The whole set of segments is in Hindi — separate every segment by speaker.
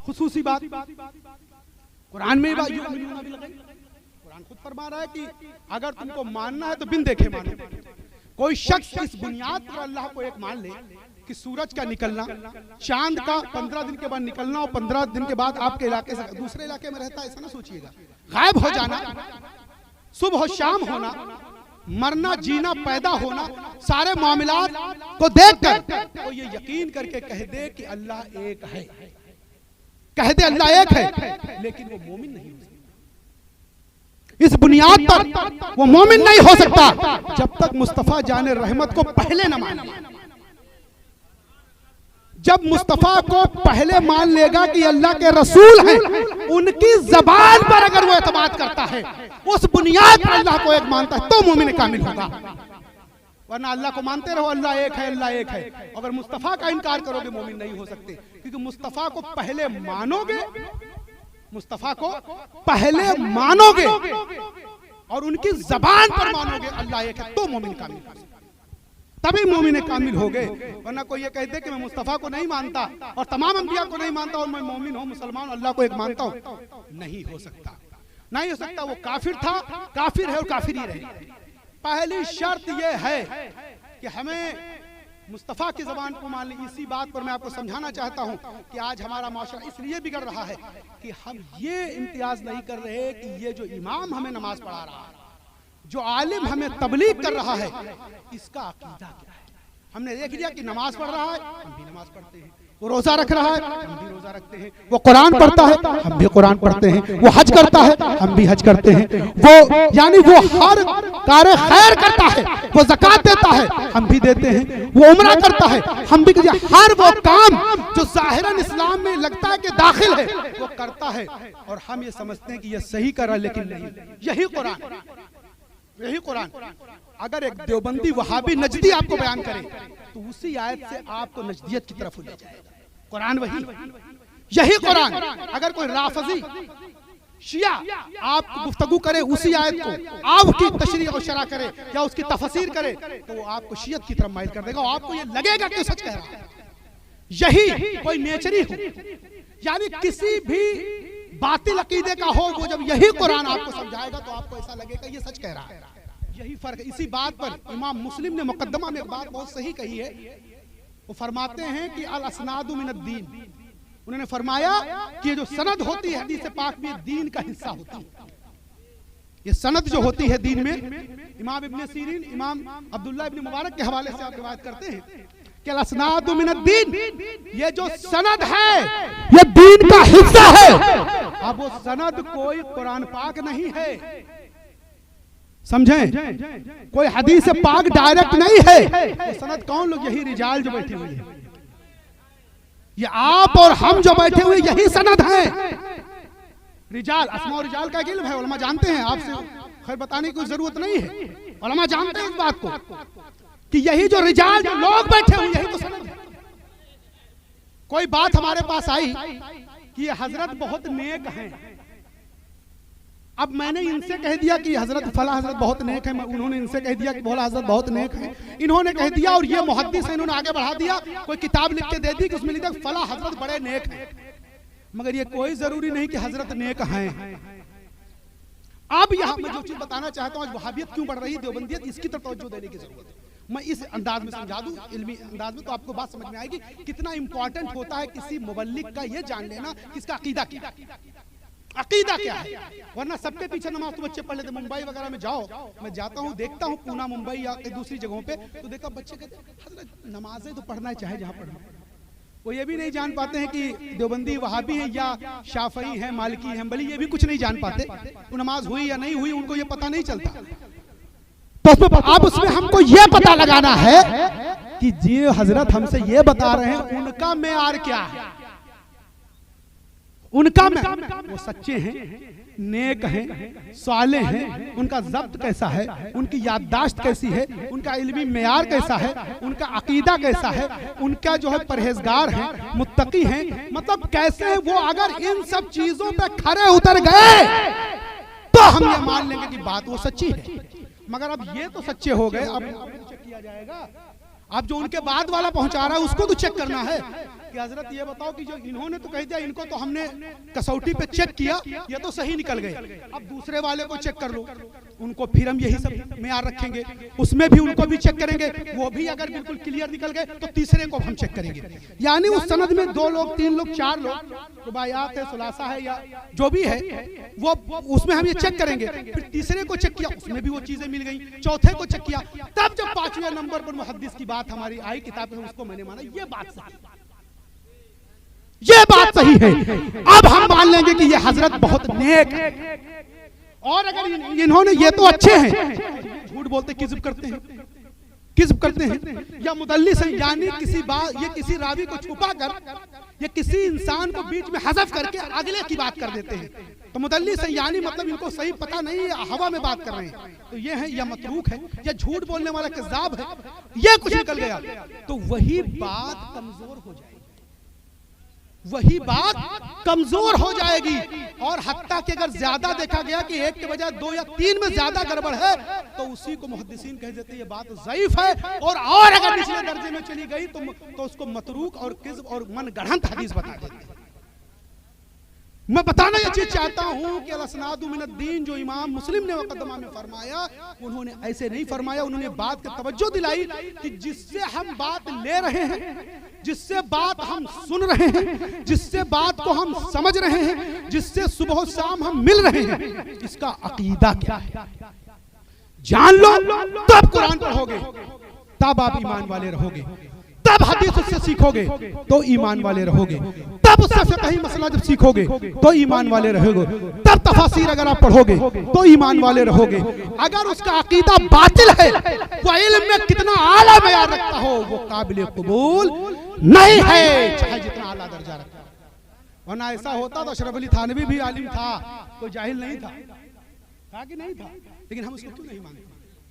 Speaker 1: खुसूसी बात कुरान में कुरान खुद फरमा रहा है कि अगर तुमको मानना है तो बिन देखे मानो। कोई शख्स इस बुनियाद पर अल्लाह को एक मान ले कि सूरज का निकलना, चांद का 15 दिन के बाद निकलना और 15 दिन के बाद आपके इलाके से दूसरे इलाके में रहता है, ऐसा ना सोचिएगा। गायब हो जाना, सुबह शाम होना, मरना जीना पैदा होना, सारे मामलात को देखकर तो ये यकीन करके कह दे कि अल्लाह एक है, कह दे अल्लाह एक है, लेकिन वो मोमिन नहीं हो सकता। इस बुनियाद पर वो मोमिन नहीं हो सकता जब तक मुस्तफा जाने रहमत को पहले न माने। जब मुस्तफा को पहले मान लेगा कि अल्लाह के रसूल हैं, उनकी जबान पर अगर वो एतमाद करता है, उस बुनियाद पर अल्लाह को एक मानता है, तो मोमिन कामिल होगा। वरना अल्लाह को मानते रहो अल्लाह एक है, अल्लाह एक है, अगर मुस्तफा का इनकार करोगे मोमिन नहीं हो सकते। क्योंकि मुस्तफा को पहले मानोगे, मुस्तफा को पहले मानोगे और उनकी जबान पर मानोगे अल्लाह एक है, तो मोमिन कामिल होगा, तभी मोमिन कामिल हो गए। वरना कोई ये कहते कि मैं मुस्तफा को नहीं मानता और तमाम अंबिया को नहीं मानता और मैं मोमिन हूं, मुसलमान, अल्लाह को एक मानता हूं, नहीं हो सकता, नहीं हो सकता। वो काफिर था, काफिर है और काफिर ही रहेगा। पहली शर्त यह है कि हमें मुस्तफा की जबान को मान ली। इसी बात पर मैं आपको समझाना चाहता हूं कि आज हमारा माशरा इसलिए बिगड़ रहा है कि हम ये इम्तियाज नहीं कर रहे कि ये जो इमाम हमें नमाज पढ़ा रहा है, जो आलिम हमें तबलीग कर रहा है, इसका अकीदा क्या है। हमने देख लिया कि नमाज पढ़ रहा है, हम भी नमाज पढ़ते हैं, वो रोजा रख रहा है, हम भी रोजा रखते हैं, वो कुरान पढ़ता है, हम भी कुरान पढ़ते हैं, वो हज करता है, हम भी हज करते हैं, वो यानी वो हर कार्य खैर करता है, वो ज़कात देता है, हम भी देते हैं, वो उम्रा करता है, हम भी करते हैं। हर वो काम जो ज़ाहिरन इस्लाम में लगता है कि दाखिल है, वो करता है और हम ये समझते हैं कि ये सही कर रहा है, लेकिन नहीं। यही कुरान, यही कुरान अगर एक देवबंदी वहाबी नजदी आपको बयान करे तो उसी आयत से आपको नजदियत की तरफ ले जाएगा। कुरान वही, यही कुरान अगर कोई राफजी शिया आप गुफ्तगू करे उसी आयत को, आपकी तशरीह और शरह करे या उसकी तफसीर करे, तो वो आपको शियत की तरफ माइल कर देगा और आपको ये लगेगा कि सच कह रहा है। यही कोई नेचरी हो, यानी किसी भी बातिल अकीदे का हो, वो जब यही कुरान आपको समझाएगा तो आपको ऐसा लगेगा ये सच कह रहा है। यही फर्क है। इसी बात पर इमाम मुस्लिम ने मुकद्दमा में एक बात बहुत सही कही है। वो फरमाते हैं कि अल असनादु मिनद्दीन, उन्होंने फरमाया कि ये जो सनद होती है हदीस पाक में, दीन का हिस्सा होती है। ये सनद जो होती है दीन में, इमाम इब्न सीरीन, इमाम अब्दुल्लाह इब्न मुबारक के हवाले से आप रिवायत करते हैं कि अल असनादु मिनद्दीन, ये जो सनद है ये दीन का हिस्सा है। अब वो सनद कोई कुरान पाक नहीं है, समझें, कोई हदीस पाक डायरेक्ट नहीं है। वो सनद कौन लोग, यही रिजाल जो बैठे हुए हैं, ये आप और हम जो बैठे हुए यही सनद हैं। रिजाल, अस्मा और रिजाल का इल्म है, उलमा जानते हैं, आपसे खैर बताने की कोई जरूरत नहीं है, उलमा जानते हैं इस बात को कि यही जो रिजाल जो लोग बैठे हुए यही तो सनद है। कोई बात हमारे पास आई कि ये हजरत बहुत नेक हैं, अब मैंने इनसे कह दिया कि हजरत फला हजरत बहुत नेक है, उन्होंने इनसे कह दिया कि भोला हजरत बहुत नेक है, इन्होंने कह दिया और ये मुहद्दिस है, इन्होंने आगे बढ़ा दिया, कोई किताब लिख के दे दी कि उसमें लिखा फला हजरत बड़े नेक हैं, मगर ये कोई जरूरी नहीं कि हजरत नेक हैं। अब यहाँ मैं जो चीज बताना चाहता हूँ, आज वहाबियत क्यों बढ़ रही है, देवबंदियत, इसकी तरफ तवज्जो देने की जरूरत है। मैं इस अंदाज में समझा दूं, इल्मी अंदाज में, तो आपको बात समझ में आएगी कितना इंपॉर्टेंट होता है किसी मुबल्लिग का ये जान लेना कि इसका अकीदा क्या, अकीदा क्या है। वरना सबके पीछे नमाज तो बच्चे पढ़ लेते। मुंबई वगैरह में जाओ, मैं जाता हूँ, देखता हूँ पूना, मुंबई या दूसरी जगहों पे, तो देखा बच्चे कहते हजरत नमाजें तो पढ़ना चाहे जहाँ पढ़ना। वो ये भी नहीं जान पाते हैं कि देवबंदी वहाबी है या शाफई है, मालिकी है, हंबली, ये भी कुछ नहीं जान पाते। वो नमाज हुई या नहीं हुई उनको ये पता नहीं चलता। तो अब उसमें हमको ये पता लगाना है कि जी हजरत हमसे ये बता रहे हैं, उनका मेयार क्या है, उनका में वो सच्चे हैं, नेक हैं, साले हैं, उनका ज़ब्त कैसा है, उनकी याददाश्त कैसी है, उनका इल्मी मेयार कैसा है, उनका अकीदा कैसा है, उनका जो है परहेजगार है, मुत्तकी हैं, मतलब कैसे है वो। अगर इन सब चीजों पे खरे उतर गए तो हम ये मान लेंगे कि बात वो सच्ची है। मगर अब ये तो सच्चे हो गए, अब चेक किया जाएगा। अब जो उनके बाद वाला पहुंचा रहा है उसको तो चेक करना है कि हजरत ये बताओ कि जो इन्होंने तो कह दिया, इनको तो हमने कसौटी पे चेक किया, ये तो सही निकल गए, अब दूसरे वाले को चेक कर लो, उनको फिर हम यही सब मेयार रखेंगे, उसमें भी उनको भी चेक करेंगे, वो भी अगर बिल्कुल क्लियर निकल गए तो तीसरे को हम चेक करेंगे। यानी उस सनद में 2 लोग 3 लोग 4 लोग रुबायात है, सुलासा है या जो भी है, वो उसमें हम ये चेक करेंगे, फिर तीसरे को चेक किया, उसमें भी वो चीजें मिल गई, चौथे को चेक किया, तब जब 5वें नंबर पर मुहद्दिस की बात हमारी आई किताब में, उसको मैंने माना ये बात सही, ये बात सही है। अब हम मान लेंगे कि ये हजरत बहुत नेक है, और अगर इन्होंने ये तो अच्छे हैं, झूठ बोलते किज़्ब करते हैं, किज़्ब करते हैं या मुदल्लिस हैं, यानी किसी बात ये किसी रावी को छुपा कर या किसी इंसान को बीच में हज़फ करके अगले की बात कर देते हैं, तो मुदल्लिस हैं, यानी मतलब इनको सही पता नहीं है, हवा में बात कर रहे हैं, तो ये है या मतरूक है या झूठ बोलने वाला कज़्ज़ाब है, ये कुछ निकल गया तो वही बात कमजोर हो जाएगी, वही बात कमजोर हो जाएगी। और हत्ता कि अगर ज्यादा देखा गया कि 1 के बजाय 2 या 3 में ज्यादा गड़बड़ है, तो उसी को मुहद्दिसीन कह देते हैं ये बात ज़ईफ है, और अगर निचले दर्जे में चली गई तो उसको मतरूक और किज़्ब और मनगढ़ंत हदीस बता देते हैं। मैं बताना ये चीज चाहता हूं कि अल-इस्नादु मिनद्दीन जो इमाम मुस्लिम ने मुकद्दमा में फरमाया, उन्होंने ऐसे नहीं फरमाया, उन्होंने बात की तवज्जो दिलाई कि जिससे हम बात ले रहे हैं, जिससे बात हम सुन रहे हैं, जिससे बात को हम समझ रहे हैं, जिससे सुबह शाम हम मिल रहे हैं, इसका अकीदा क्या है जान लो, तब कुरान पढ़ोगे, तब आप ईमान वाले रहोगे, तब हदीस उससे सीखोगे तो ईमान वाले रहोगे, तब उससे फिक़ही मसला जब सीखोगे तो ईमान वाले रहोगे, तब तफसीर अगर आप पढ़ोगे तो ईमान वाले रहोगे। अगर उसका अकीदा बातिल है, वो इल्म में कितना आला बयान रखता हो, वो काबिल कबूल नहीं है, चाहे जितना आला दर्जा रखता हो। वरना ऐसा होता तो अशरफ अली थानवी भी आलिम था, कोई जाहिल नहीं था कि नहीं था, लेकिन हम उसको क्यों नहीं मानते?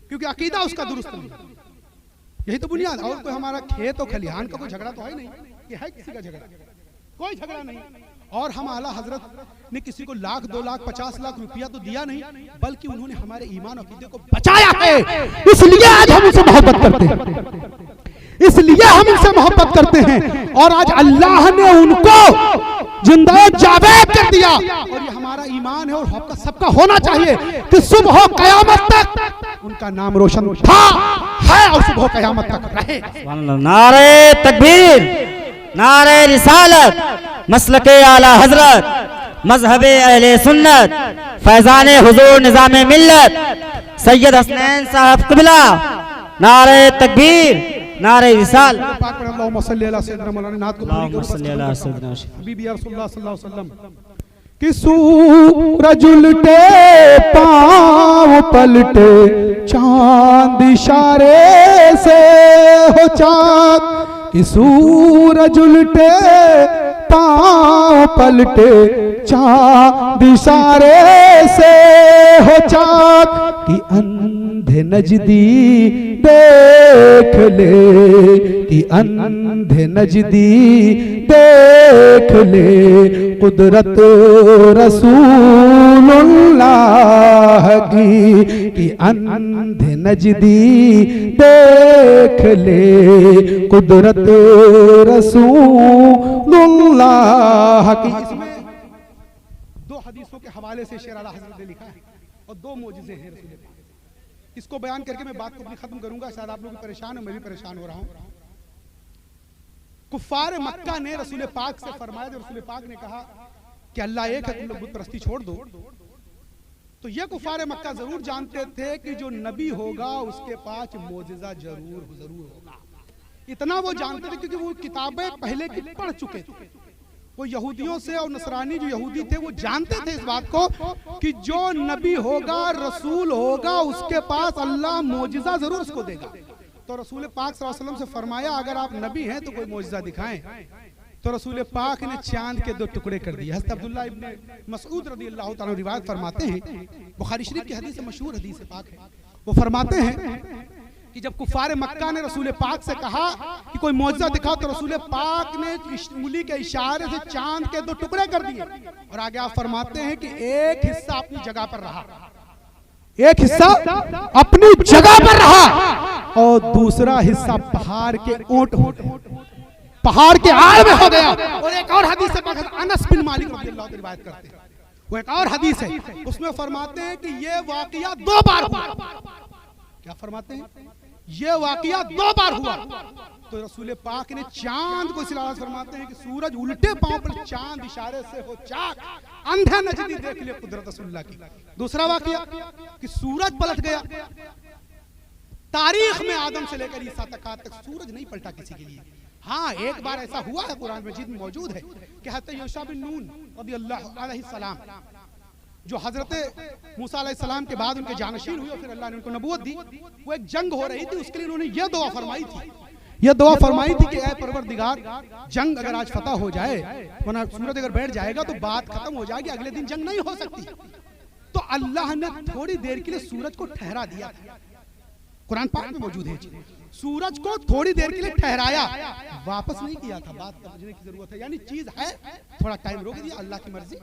Speaker 1: क्योंकि अकीदा उसका दुरुस्त नहीं, यही तो बुनियाद। और कोई हमारा खेत और खलिहान का कोई झगड़ा तो है नहीं, ये है किसी का झगड़ा? कोई झगड़ा नहीं। और हम आला हजरत ने किसी को 1,00,000, 2,00,000, 50 लाख रुपया तो दिया नहीं, बल्कि उन्होंने हमारे ईमान और अकीदे को बचाया है, इसलिए आज हम उनसे मोहब्बत करते हैं, इसलिए हम इनसे मोहब्बत करते हैं। और आज अल्लाह ने उनको जिंदा जावेद कर दिया, और ये हमारा ईमान है और आपका सबका होना चाहिए कि सुबह क़यामत तक उनका नाम रोशन था, है और सुबह क़यामत तक रहे।
Speaker 2: नारे तकबीर, नारे रिसालत, मसलके आला हजरत, मजहबे अहले सुन्नत, फैजाने हुजूर निज़ामे मिल्लत, सैयद हसनैन साहब क़िबला, नारे तकबीर, नारे रिसाल।
Speaker 1: अल्लाहुम्मा सल्ली अला सय्यिदना मौलाना नात को
Speaker 2: अल्लाहुम्मा सल्ली अला सय्यिदना
Speaker 1: हबीबी रसूलुल्लाह सल्लल्लाहु अलैहि वसल्लम कि सूरज उलटे पाँव पलटे चांद इशारे से हो चाँद, कि सूरज उलटे पाँव पलटे चांद इशारे से हो चाँद, कि अंधे नजदी देख ले, कि अंधे नजदी देख ले कुदरत रसूलुल्लाह की, कि अंधे नजदी देख ले कुदरत रसूलुल्लाह की। इसमें 2 हदीसों के हवाले से शेर आला हज़रत ने लिखा है और 2 मोजिज़े हैं रसूल पाक। इसको बयान करके मैं बात को अपनी खत्म करूंगा, शायद आप लोग भी परेशान हो, मैं भी परेशान हो रहा हूं। कुफ्फार मक्का ने रसूल पाक से फरमाया, जब रसूल पाक ने कहा कि अल्लाह एक है, तुम लोग बुत परस्ती छोड़ दो, तो ये कुफ्फार मक्का जरूर जानते थे कि जो नबी होगा उसके पास मोजिज़ा जरूर होगा। इतना वो जानते थे क्योंकि वो किताबें पहले की पढ़ चुके थे। वो यहूदियों से और नसरानी जो यहूदी थे वो जानते थे इस बात को कि जो नबी होगा, रसूल होगा, उसके पास अल्लाह मोजिज़ा जरूर उसको देगा। तो रसूल पाक सल्लल्लाहु अलैहि वसल्लम से फरमाया, अगर आप नबी हैं तो कोई मोजिज़ा दिखाएं। तो रसूल पाक ने चांद के 2 टुकड़े कर दिए। हज़रत अब्दुल्लाह इब्न मसऊद रज़ियल्लाहु ताला रिवायत फरमाते हैं, बुखारी शरीफ की हदीस मशहूर हदीस पाक है, वो फरमाते हैं कि जब कुफार मक्का ने रसूल पाक से कहा कि कोई मौजज़ा दिखाओ, तो रसूल पाक ने उंगली के इशारे से चांद के 2 टुकड़े कर दिए। और आगे आप फरमाते हैं कि एक हिस्सा अपनी जगह पर रहा, एक हिस्सा अपनी जगह पर रहा और दूसरा हिस्सा पहाड़ के ओंट हो गए, पहाड़ के आड़ में हो गया। और एक और हदीस है अनस बिन मालिक रज़ियल्लाहु अन्हु रिवायत करते हैं, वो एक और हदीस है, उसमें फरमाते हैं कि ये वाकया 2 बार हुआ। क्या फरमाते हैं? ये वाकया 2 बार हुआ। तो रसूल पाक ने चांद को इशारा फरमाते हैं कि सूरज उल्टे पांव पर, चांद इशारे से हो चाक, अंधा नजदी देख ले कुदरत रसूलुल्लाह की। दूसरा वाकया कि सूरज पलट गया। तारीख में आदम से लेकर ईसा तक सूरज नहीं पलटा किसी के लिए। हाँ, एक बार ऐसा हुआ है, कुरान मजीद में मौजूद है कि हज़रत यूशा बिन नून रज़ियल्लाहु अलैहि सलाम, जो हजरत मूसा अलैहिस्सलाम के बाद उनके जानशीन हुए, फिर अल्लाह ने उनको नबूवत दी। वो एक जंग हो रही थी, उसके लिए उन्होंने ये दुआ फरमाई थी, ये दुआ फरमाई थी कि ऐ परवरदिगार, जंग अगर आज फतह हो जाए, वरना सूरज अगर बैठ जाएगा तो बात खत्म हो जाएगी, अगले दिन जंग नहीं हो सकती। तो अल्लाह ने थोड़ी देर के लिए सूरज को ठहरा दिया। कुरान पाक में मौजूद है, सूरज को थोड़ी देर के लिए ठहराया, वापस नहीं किया था। बात समझने की जरूरत है, यानी चीज है, थोड़ा टाइम रोक दिया, अल्लाह की मर्जी,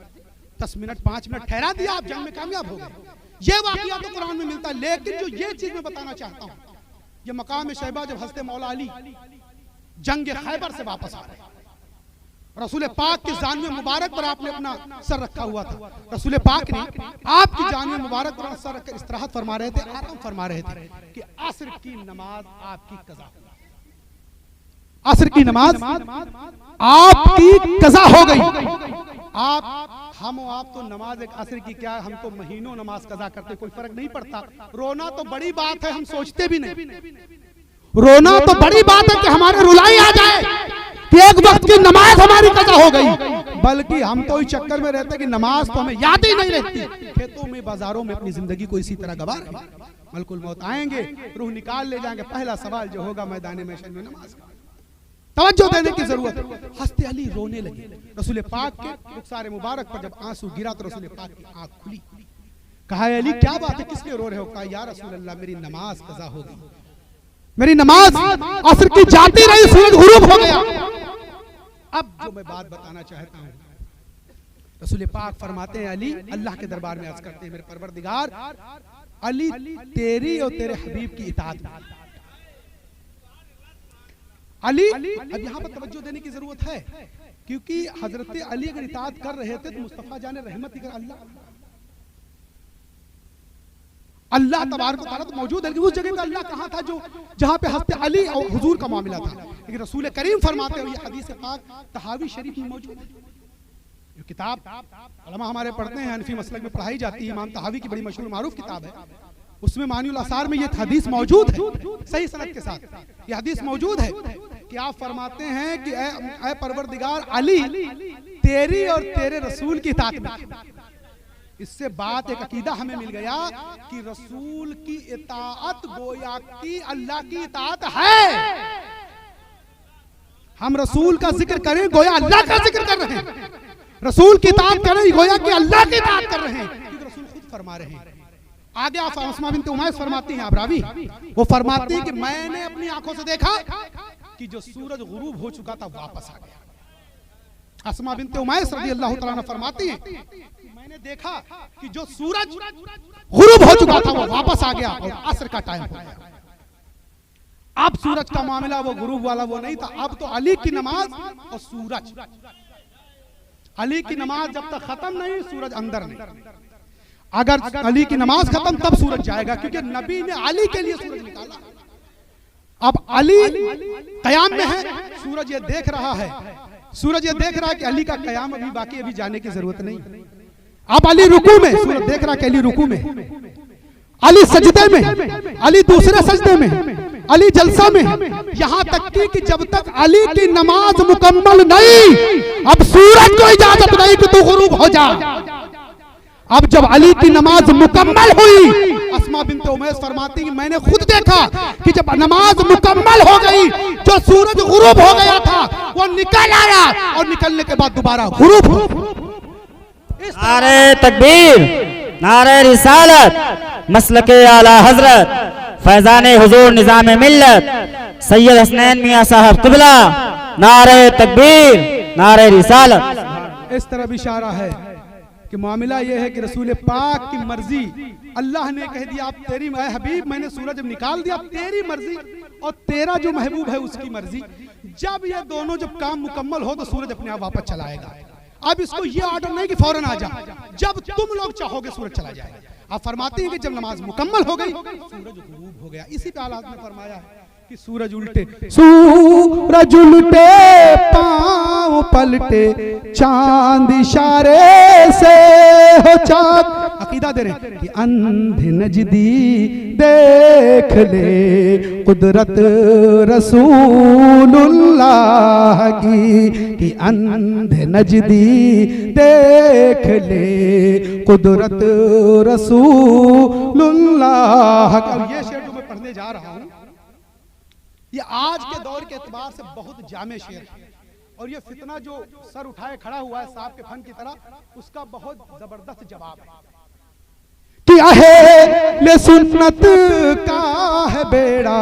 Speaker 1: 10 मिनट 5 मिनट ठहरा दिया, आप जंग में कामयाब हो गए। ये वाकया तो कुरान में मिलता है। लेकिन जो ये चीज मैं बताना चाहता हूँ, ये मकाम शैबा जब हज़रत मौला अली जंग खैबर से वापस आ रहे, रसूल पाक की जानवे मुबारक पर आपने अपना सर रखा हुआ था। रसूल पाक ने आपकी जानवे मुबारक पर सर रखकर इस्तराहत फरमा रहे थे, आराम फरमा रहे थे कि असर की नमाज आपकी कज़ा, असर की नमाज आपकी कज़ा हो गई। हम आप तो नमाज एक असर की क्या, हम तो महीनों नमाज कज़ा करते, कोई फर्क नहीं पड़ता। रोना तो बड़ी बात है, हम सोचते भी नहीं। रोना तो बड़ी बात है कि हमारे रुलाई आ जाए कि एक वक्त की नमाज हमारी कज़ा हो गई, बल्कि हम तो इस चक्कर में रहते कि नमाज तो हमें याद ही नहीं रहती। खेतों में, बाजारों में अपनी जिंदगी को इसी तरह गवा रहे। मलकुल मौत आएंगे, रूह निकाल ले जाएंगे, पहला सवाल जो होगा मैदान महशर में नमाज का। तवज्जो देने की जरूरत है। हज़रत अली रोने लगे। रसूल पाक के रुखसार मुबारक पर जब आंसू गिरा तो रसूल पाक की आंख खुली। कहा, अली क्या बात है, किसके रो रहे हो? कहा, या रसूल अल्लाह, मेरी नमाज कज़ा हो गई, मेरी नमाज असर की जाती रही, सूरज गुरूब हो गया। अब जो मैं बात बताना चाहता हूँ, रसूल पाक फरमाते हैं, अली, अल्लाह के दरबार में अर्ज करते हैं, मेरे परवरदिगार, अली तेरी और तेरे हबीब की इताअत में। अली, अब यहाँ पर तवज्जो देने की जरूरत है, क्योंकि हजरत अली अगर इताअत कर रहे थे तो मुस्तफा जाने रहमत कर अल्लाह तबारक व तआला तो मौजूद है, लेकिन उस जगह पे अल्लाह कहाँ था जो जहाँ पे हज़रत अली और हुजूर का मामला था। लेकिन रसूल करीम फरमाते हैं, ये हदीस पाक तहावी शरीफ में मौजूद है। जो किताब उलमा हमारे पढ़ते हैं, हनफी मसलक में पढ़ाई जाती है, इमाम तहावी की बड़ी मशहूर मारूफ किताब है, उसमें मानिउल आसार में ये हदीस मौजूद है, सही सनद के साथ ये हदीस मौजूद है कि आप फरमाते हैं कि ऐ परवरदिगार, अली तेरी और तेरे रसूल की इताअत में। इससे बात एक अकीदा हमें मिल गया कि रसूल की इताअत गोया की अल्लाह की इताअत है। हम रसूल का जिक्र करें गोया अल्लाह का जिक्र कर रहे हैं, रसूल की इताअत करें गोया कि अल्लाह की इताअत कर रहे हैं, क्योंकि रसूल खुद फरमा रहे हैं। आगे आप अस्मा बिन्त उमैस फरमाती हैं, आप रावी, वो फरमाती है कि मैंने अपनी आंखों से देखा कि जो सूरज गुरूब हो चुका था वापस आ गया। अस्मा बिन्त उमैस रज़ियल्लाहु तआला अन्हा फरमाती हैं, मैंने देखा कि जो सूरज गुरूब हो चुका था वो वापस आ गया और असर का टाइम हो गया। अब सूरज का मामला वो गुरूब वाला वो नहीं था, अब तो अली की नमाज और सूरज, अली की नमाज जब तक खत्म नहीं, सूरज अंदर नहीं। अगर अली की नमाज खत्म तब सूरज जाएगा, क्योंकि नबी ने अली के लिए सूरज निकाला। अब अली कयाम में है, सूरज ये देख रहा है, सूरज ये देख रहा है कि अली का कयाम अभी बाकी, अभी जाने की जरूरत नहीं। अब अली रुकू में, सूरज देख रहा कि अली रुकू में, अली सजदे में, अली दूसरे सजदे में, अली जलसा में, यहाँ तक कि जब तक अली की नमाज मुकम्मल नहीं, अब सूरज को इजाजत नहीं कि तू गुरूब हो जा। अब जब अली की नमाज मुकम्मल हुई, अस्मा बिन्त उमैस फरमाती, मैंने खुद देखा कि जब नमाज मुकम्मल हो गई, जो सूरज गुरूब हो गया था वो निकल आया और निकलने के बाद दोबारा गुरूब हो।
Speaker 2: नारे तकबीर, नारे रिसालत, मसलके आला हजरत, फैजाने हुजूर निजामे मिल्लत, सैयद हसनैन मियां साहब क़िबला, नारे तकबीर, नारे रिसालत।
Speaker 1: इस तरह इशारा है कि मामला यह है कि रसूल पाक की मर्जी, अल्लाह ने कह दिया, आप तेरी हबीब, मैंने सूरज निकाल दिया, तेरी मर्जी और तेरा जो महबूब है उसकी मर्जी। जब ये दोनों जब काम मुकम्मल हो तो सूरज अपने आप वापस चला आएगा। अब इसको ये ऑर्डर नहीं कि फौरन आ जा, जब तुम लोग चाहोगे सूरज चला जाएगा। आप फरमाते हैं कि जब नमाज मुकम्मल हो गई सूरज गुरूब हो गया। इसी पे आलात में फरमाया है कि सूरज उल्टे पांव पलटे चांद इशारे से हो चाक। अकीदा दे रहे कि अंधे नजदी देख ले कुदरत रसूलुल्लाह की, कि अंधे नजदी देख ले कुदरत रसूलुल्लाह की। और ये शेर जो मैं पढ़ने जा रहा हूँ ये आज के दौर के एतबार से बहुत जामे शेर है, और ये फितना जो सर उठाए खड़ा हुआ है सांप के फन की तरह, उसका बहुत जबरदस्त जवाब है कि अहले सुन्नत का है बेड़ा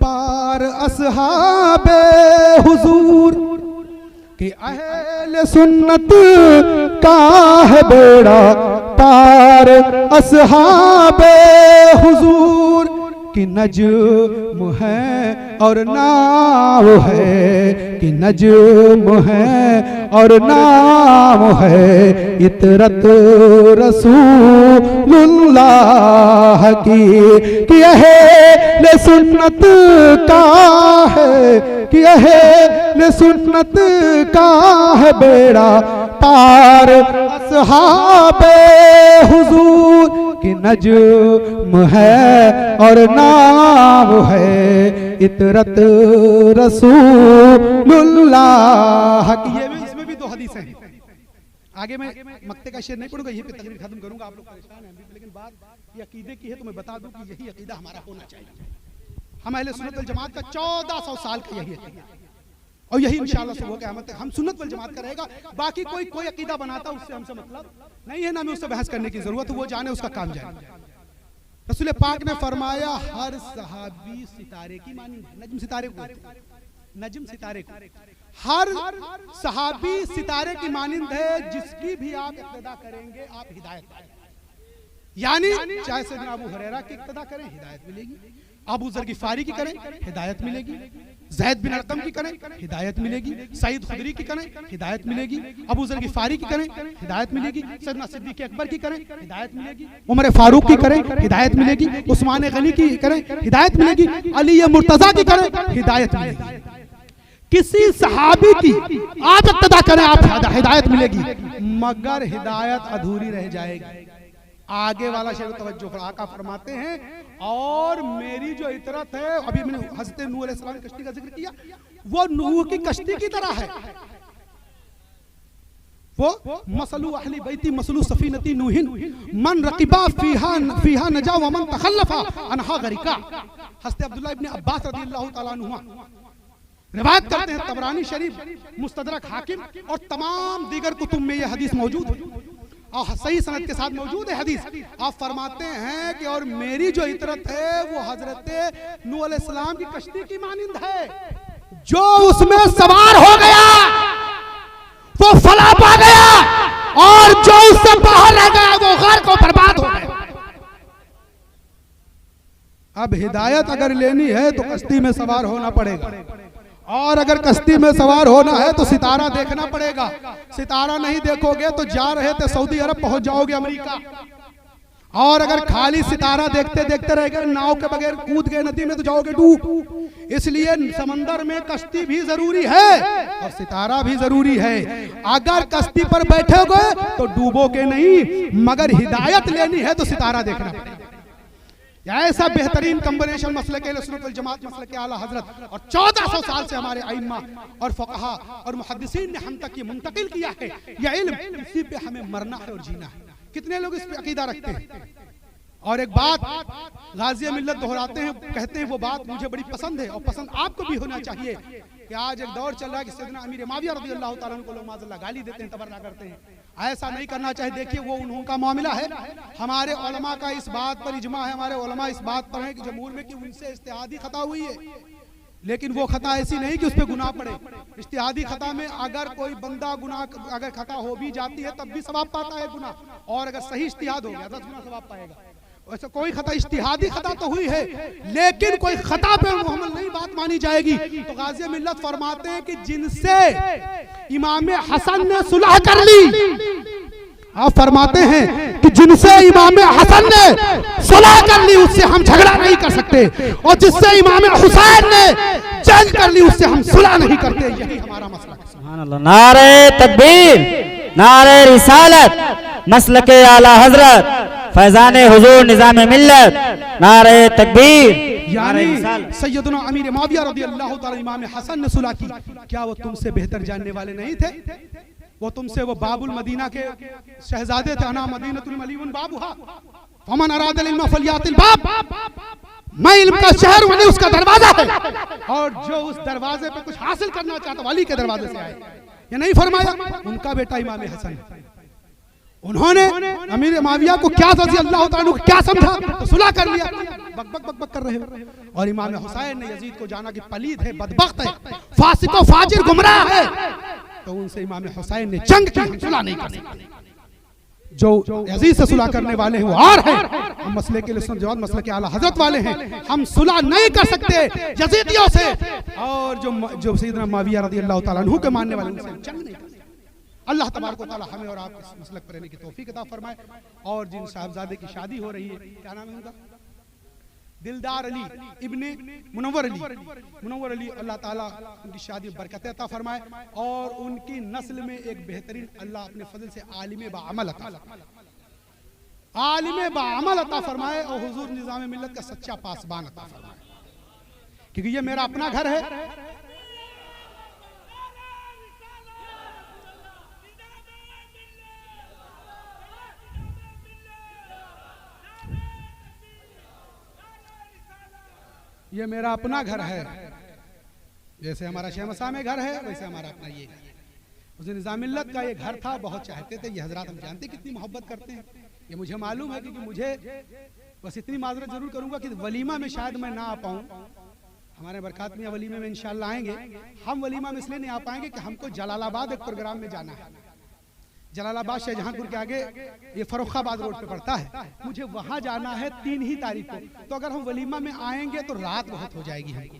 Speaker 1: पार असहाबे हुजूर, कि अहले सुन्नत का है बेड़ा पार असहाबे हुजूर, कि नज्म है और नाम है, कि नज्म है और नाम है इतरत रसूलुल्लाह की, कि अहले सुन्नत का है, कि अहले सुन्नत का है बेड़ा पार असहाबे हुजूर, कि नज्म है और नाम है इतरत रसूलुल्लाह की। ये इसमें भी दो हदीसें हैं। आगे मैं मक्ते का शेर नहीं पढ़ूंगा, यहीं पे तकरीर खत्म करूंगा। आप लोग परेशान हैं, लेकिन बात ये अकीदे की है तो मैं बता दूं कि यही अकीदा हमारा होना चाहिए। हम अहले सुन्नत वल जमात का 1400 साल का यही अकीदा, और यही इंशाअल्लाह सुबह क़यामत तक हम सुन्नत वल जमात का रहेगा। बाकी कोई अकीदा बनाता उससे हमसे मतलब नहीं है, ना हमें उससे बहस करने की जरूरत है, वो जाने उसका काम जाने। रसूल पाक ने फरमाया हर सहाबी सितारे की मानिंद है। नजम सितारे को, नजम सितारे को हर सहाबी सितारे की मानिंद है, जिसकी भी आप इक्तदा करेंगे आप हिदायत पाएंगे। यानी चाहे सैयदना अबू हुरैरा की इक्तदा करें हिदायत मिलेगी, अबू ज़र गिफ़ारी की करें हिदायत मिलेगी, ज़ैद बिन अर्क़म की करें हिदायत मिलेगी, सईद खुदरी की करें हिदायत मिलेगी, अबू ज़र गिफ़ारी की करें हिदायत मिलेगी, सैयदना सिद्दीक़ अकबर की करें हिदायत मिलेगी, उमर फारूक की करें हिदायत मिलेगी, उस्मान गनी की करें हिदायत मिलेगी, अली मुर्तज़ा की करें हिदायत मिलेगी। किसी सहाबी की आप इक्तदा करें आप हिदायत मिलेगी, मगर हिदायत अधूरी रह जाएगी। आगे वाला शेर तवज्जो आका फरमाते हैं और मेरी जो इतरत है, अभी मैंने हज़रत नूह अलैहिस्सलाम की कश्ती का जिक्र किया, वो नूह की कश्ती की तरह है। वो मसलू अहली बैती मसलू सफीनती नूहिन मन रकीबा फीहा नजा व मन तखल्लफा अनहा गरिका। हज़रत अब्दुल्ला इब्न अब्बास रज़ियल्लाहु तआला अन्हुमा रिवायत करते हैं, तबरानी शरीफ, मुस्तदरक हाकिम और तमाम दीगर कुतुब में ये हदीस मौजूद है और सही सनद के साथ मौजूद है हदीस। आप फरमाते हैं कि और मेरी जो इतरत है वो हजरत नूह अलैहिस्सलाम की कश्ती की मानिंद है, जो उसमें सवार हो गया वो फलाह पा गया, और जो उससे बाहर रह गया वो गर्क को बर्बाद हो गया। अब हिदायत अगर लेनी है तो कश्ती में सवार होना पड़ेगा, और अगर कश्ती में सवार होना है तो सितारा देखना पड़ेगा। सितारा नहीं देखोगे तो जा रहे थे सऊदी अरब पहुंच जाओगे अमेरिका, और अगर खाली सितारा देखते देखते रह गए नाव के बगैर कूद गए नदी में तो जाओगे डूब। इसलिए समंदर में कश्ती भी जरूरी है और सितारा भी जरूरी है। अगर कश्ती पर बैठोगे तो डूबोगे नहीं, मगर हिदायत लेनी है तो सितारा देखना पड़ेगा। ऐसा बेहतरीन कॉम्बिनेशन मसलक अहले सुन्नत वल जमात मसलक आला हजरत और 1400 साल से हमारे आइम्मा और फक़हा और मुहद्दिसीन ने हम तक ये मुंतकिल किया है। यह इल्म, इसी पे हमें मरना है और जीना है। कितने लोग इस पे अकीदा रखते हैं? और एक बात गाज़ी मिल्लत दोहराते हैं, कहते हैं वो बात मुझे बड़ी पसंद है और पसंद आपको भी होना चाहिए कि आज एक दौर चल रहा है कि सैयदना अमीर माविया रज़ियल्लाहु ताला अन्हु को लोग माज़अल्लाह गाली देते हैं, तबर्रा करते हैं। ऐसा नहीं करना चाहिए। देखिए वो उनका मामला है, हमारे उलमा का इस बात पर इजमा है, हमारे उलमा इस बात पर है कि जमहूर में कि उनसे इज्तिहादी खता हुई है, लेकिन वो खता ऐसी नहीं कि उस पर गुनाह पड़े। इज्तिहादी खता में अगर कोई बंदा गुनाह अगर खता हो भी जाती है तब भी सवाब पाता है गुनाह, और अगर सही इज्तिहाद हो गया 10 गुना सवाब पाएगा। वैसे कोई खता, इज्तिहादी खता तो हुई है, लेकिन कोई खता पे मुहम्मद नहीं बात मानी जाएगी। तो गाज़ी मिल्लत फरमाते हैं कि जिनसे इमाम हसन ने सुलह कर ली, आप फरमाते हैं कि जिनसे इमाम हसन ने सुलह कर ली उससे हम झगड़ा नहीं कर सकते, और जिससे इमाम हुसैन ने जंग कर ली उससे हम सुलह नहीं करते। यही हमारा मसला है।
Speaker 2: सुभान अल्लाह। नारे तकबीर, नारे रिसालत, मसलके आला हजरत, फैजाने हुजूर निजामे मिल्लत, नारे तकबीर।
Speaker 1: यानी सैयदना अमीर मुआविया रज़ियल्लाहु ताला इमाम हसन ने सुलह की, क्या वो तुमसे बेहतर जानने वाले नहीं थे? वो तुमसे वो बाबुल मदीना के शहजादे थे, अना मदीनतुल मलीउन बाबुहा फमन अरादल इल्म फलियातिल बाब, मैं इल्म का शहर हूं, उसका दरवाजा है, और जो उस दरवाजे पे कुछ हासिल करना चाहता वली के दरवाजे से आए। ये नहीं फरमाया उनका बेटा इमाम हसन, उन्होंने अमीर मुआविया को क्या रज़ियल्लाहु ताला को क्या समझा, तो सुलह कर लिया। बक बक बक बक कर रहे हो। और इमाम हुसैन ने यजीद को जाना कि पलीद है, बदबख्त है, फासिक और फाजिर गुमराह है, तो उनसे इमाम हुसैन ने जंग की, हम सुलह नहीं कर सकते। जो यजीद से सुलह करने वाले हैं वो और हैं, हम मसले के लिए जवाब मसले के आला हजरत वाले हैं, हम सुलह नहीं कर सकते यजीदियों से, और जो सैयदना मुआविया रज़ियल्लाहु ताला अन्हु के मानने वाले उनसे जंग नहीं कर सकते। अल्लाह तबारक व तआला हमें और आपको इस मसलक पर रहने की तौफीक अता फरमाए। और जिन साहबजादे की शादी हो रही है, क्या नाम है उनका? दिलदार अली इब्ने मुनव्वर अली, अल्लाह ताला उनकी शादी में बरकत अता फरमाए, और उनकी नस्ल में एक बेहतरीन अल्लाह अपने फजल से आलिम बाअमल अता फरमाए, और हुजूर निज़ाम मिल्लत का सच्चा पासबान अता फरमाए। क्योंकि ये मेरा अपना घर है, ये मेरा अपना घर है, जैसे हमारा शहमसा में घर है वैसे हमारा अपना ये घर है। हुज़ूर निज़ाम मिल्लत का ये घर था, बहुत चाहते थे ये हजरात, हम जानते कितनी मोहब्बत करते हैं, ये मुझे मालूम है। क्योंकि मुझे बस इतनी माजरत जरूर करूंगा कि वलीमा में शायद मैं ना आ पाऊँ, हमारे बरक़ात मियां वलीमे में इंशाअल्लाह आएंगे। हम वलीमा में इसलिए नहीं आ पाएंगे कि हमको जलालाबाद एक प्रोग्राम में जाना है, जलालाबाद शाहजहांपुर के आगे ये फर्रुखाबाद रोड पे पड़ता है, मुझे वहां जाना है 3 ही तारीख को। तो अगर हम वलीमा में आएंगे तो रात बहुत हो जाएगी हमको,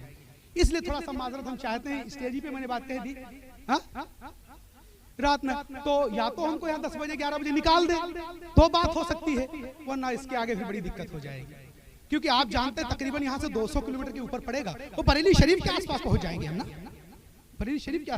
Speaker 1: इसलिए थोड़ा सा माजरत हम चाहते हैं। स्टेज पे मैंने बात कह दी रात में, तो या तो हमको यहाँ 10 बजे 11 बजे निकाल दे तो बात हो सकती है, वरना इसके आगे फिर बड़ी दिक्कत हो जाएगी। क्योंकि आप जानते हैं तकरीबन यहाँ से 200 किलोमीटर के ऊपर पड़ेगा, वो बरेली शरीफ के आसपास पहुंच जाएंगे हम ना, बरेली शरीफ के